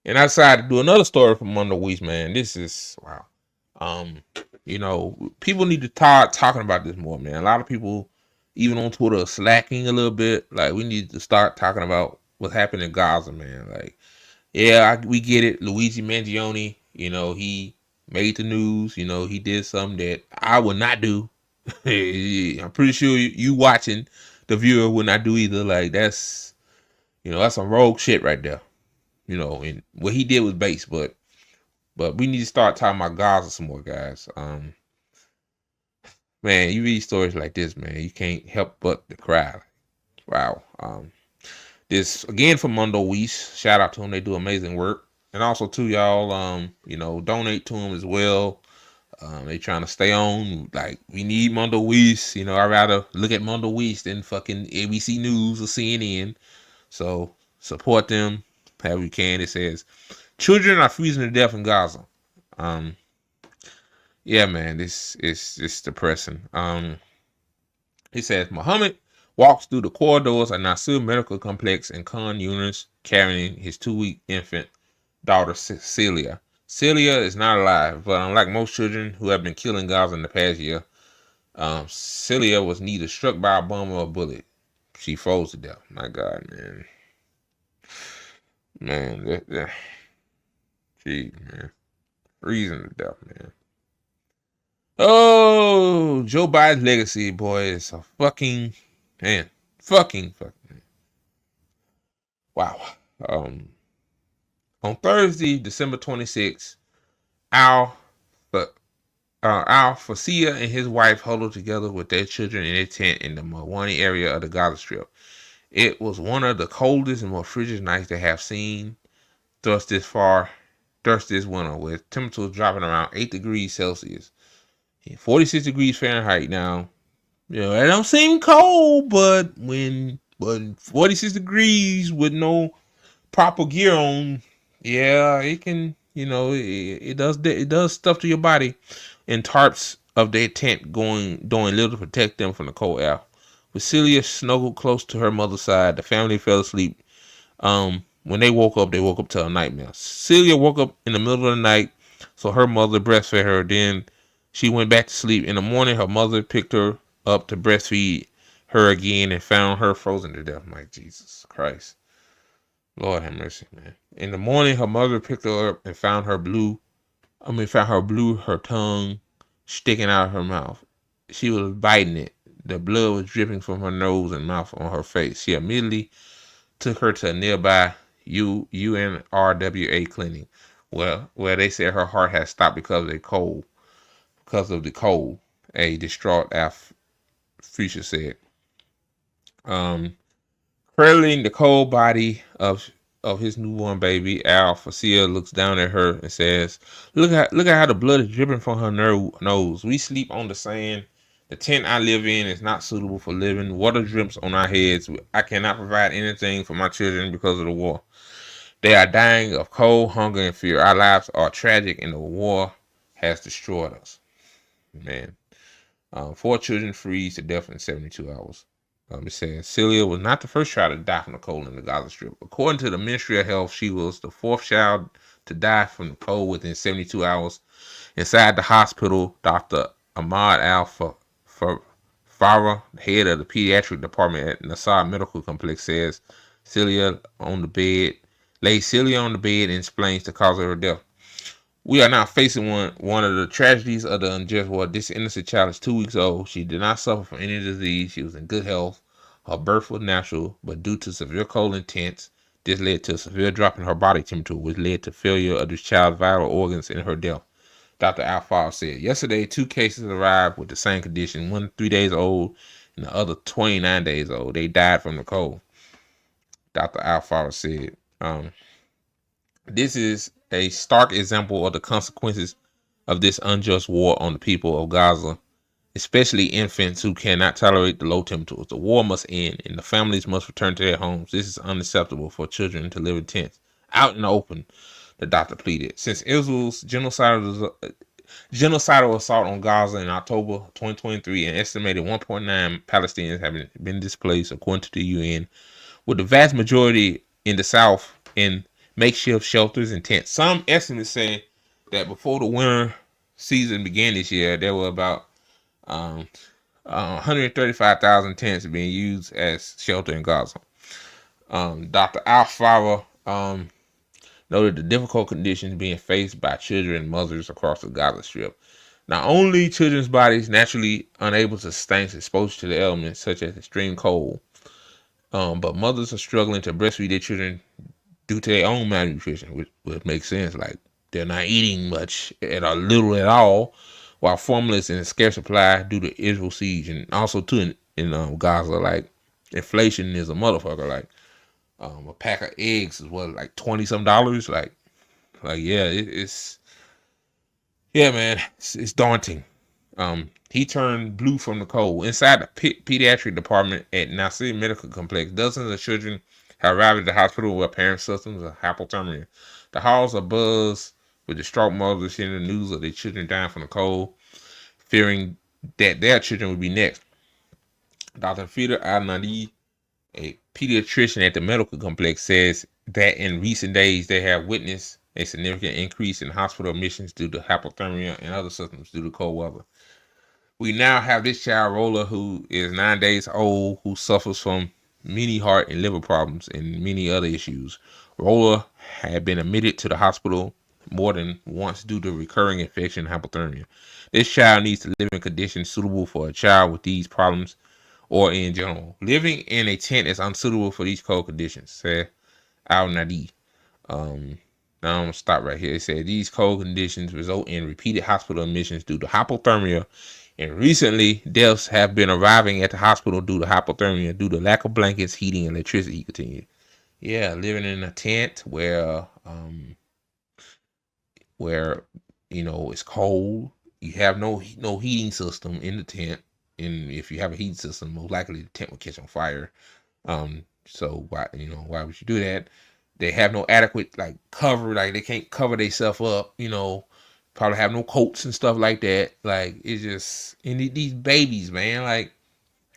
And I decided to do another story from Monday Weeks, man. This is wow. People need to start talking about this more, man. A lot of people, even on Twitter, are slacking a little bit. Like, we need to start talking about what's happening in Gaza, man. Like, yeah, we get it. Luigi Mangione, he made the news. He did something that I would not do. I'm pretty sure you watching, the viewer would not do either. Like, that's some rogue shit right there. And what he did was base, but we need to start talking about Gaza some more, guys. Man, you read stories like this, man, you can't help but to cry. Wow. This again from Mundo Weiss. Shout out to them; they do amazing work. And also to y'all, donate to them as well. They trying to stay on. Like, we need Mundo Weiss. I'd rather look at Mundo Weiss than fucking ABC News or CNN. So support them however you can. It says children are freezing to death in Gaza. Yeah, man, this is depressing. It says Muhammad walks through the corridors at Nasir Medical Complex in Khan Yunis carrying his 2-week infant daughter Celia. Celia is not alive, but unlike most children who have been killed in Gaza in the past year, Celia was neither struck by a bomb or a bullet. She froze to death. My God, man. Man, gee, man. Freezing to death, man. Oh, Joe Biden's legacy, boy, is a fucking man. Fucking. Wow. On Thursday, December 26th, Al Fasia and his wife huddled together with their children in a tent in the Mawani area of the Gaza Strip. It was one of the coldest and most frigid nights they have seen thus this winter, with temperatures dropping around 8 degrees Celsius. 46 degrees Fahrenheit now. It don't seem cold, but when 46 degrees with no proper gear on, yeah, it can, it does stuff to your body. And tarps of their tent doing little to protect them from the cold air. With Celia snuggled close to her mother's side, the family fell asleep. When they woke up to a nightmare. Celia woke up in the middle of the night, so her mother breastfed her. Then she went back to sleep. In the morning, her mother picked her up to breastfeed her again and found her frozen to death. My Jesus Christ. Lord have mercy, man. In the morning, her mother picked her up and found her her tongue sticking out of her mouth. She was biting it. The blood was dripping from her nose and mouth on her face. She immediately took her to a nearby UNRWA clinic, where they said her heart had stopped because of the cold. A distraught Fisher said. Cradling the cold body of his newborn baby, Al Fasia looks down at her and says, Look at how the blood is dripping from her nose. We sleep on the sand. The tent I live in is not suitable for living. Water drips on our heads. I cannot provide anything for my children because of the war. They are dying of cold, hunger, and fear. Our lives are tragic, and the war has destroyed us. Man. 4 children freeze to death in 72 hours. It says Celia was not the first child to die from the cold in the Gaza Strip. According to the Ministry of Health, she was the 4th child to die from the cold within 72 hours. Inside the hospital, Dr. Ahmad Farah, head of the pediatric department at Nasser Medical Complex, says Celia on the bed and explains the cause of her death. We are now facing one of the tragedies of the unjust war. This innocent child is 2 weeks old. She did not suffer from any disease. She was in good health. Her birth was natural, but due to severe cold intense, this led to a severe drop in her body temperature, which led to failure of this child's vital organs and her death. Dr. Al-Far said, yesterday, 2 cases arrived with the same condition, one 3 days old and the other 29 days old. They died from the cold. Dr. Al-Far said, this is a stark example of the consequences of this unjust war on the people of Gaza, especially infants who cannot tolerate the low temperatures. The war must end, and the families must return to their homes. This is unacceptable for children to live in tents out in the open. the doctor pleaded. Since Israel's genocidal assault on Gaza in October 2023, an estimated 1.9 Palestinians have been displaced, according to the UN, with the vast majority in the south in makeshift shelters and tents. Some estimates say that before the winter season began this year, there were about 135,000 tents being used as shelter in Gaza. Dr. Al-Farah noted the difficult conditions being faced by children and mothers across the Gaza Strip. Not only children's bodies naturally unable to sustain exposure to the elements such as extreme cold, but mothers are struggling to breastfeed their children due to their own malnutrition, which makes sense. Like, they're not eating much at a little at all, while formulas in scarce supply due to Israel siege, and also too in Gaza, like, inflation is a motherfucker. Like, a pack of eggs is what, like $20 some. Like yeah, it's yeah, man, it's daunting. He turned blue from the cold. Inside the pediatric department at Nasir Medical Complex, dozens of children have arrived at the hospital with apparent symptoms of hypothermia. The halls are buzz with distraught mothers hearing the news of their children dying from the cold, fearing that their children would be next. Dr. Fida Al-Nadi, a pediatrician at the medical complex, says that in recent days they have witnessed a significant increase in hospital admissions due to hypothermia and other symptoms due to cold weather. We now have this child, Rolla, who is 9 days old, who suffers from many heart and liver problems and many other issues. Rolla had been admitted to the hospital more than once due to recurring infection and hypothermia. This child needs to live in conditions suitable for a child with these problems or in general. Living in a tent is unsuitable for these cold conditions, said Al-Nadi. Now I'm going to stop right here. It said these cold conditions result in repeated hospital admissions due to hypothermia, and recently deaths have been arriving at the hospital due to hypothermia due to lack of blankets, heating, and electricity. He continued. Yeah, living in a tent where it's cold. You have no heating system in the tent, and if you have a heating system, most likely the tent will catch on fire. So why would you do that? They have no adequate cover, like they can't cover themselves up, probably have no coats and stuff like that. Like, it's just, and these babies, man, like,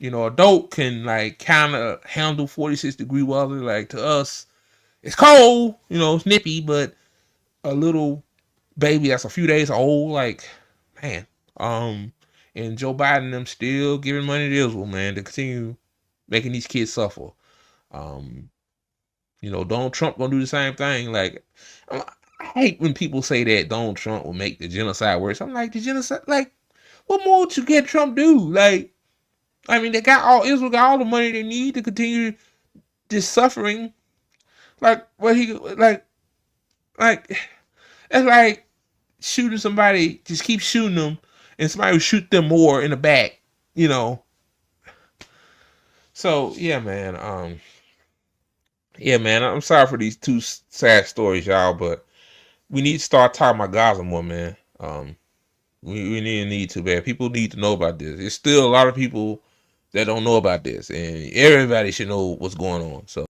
adult can kind of handle 46-degree weather. Like, to us, it's cold, it's nippy, but a little baby that's a few days old, like, man. And Joe Biden them still giving money to Israel, man, to continue making these kids suffer. Donald Trump gonna do the same thing. Like, I hate when people say that Donald Trump will make the genocide worse. I'm like, the genocide, like, what more would you get Trump do? Like, I mean, Israel got all the money they need to continue this suffering. Like, it's like shooting somebody, just keep shooting them, and somebody will shoot them more in the back, So, yeah, man. I'm sorry for these two sad stories, y'all, but we need to start talking about Gaza more, man. We need to, man. People need to know about this. There's still a lot of people that don't know about this, and everybody should know what's going on. So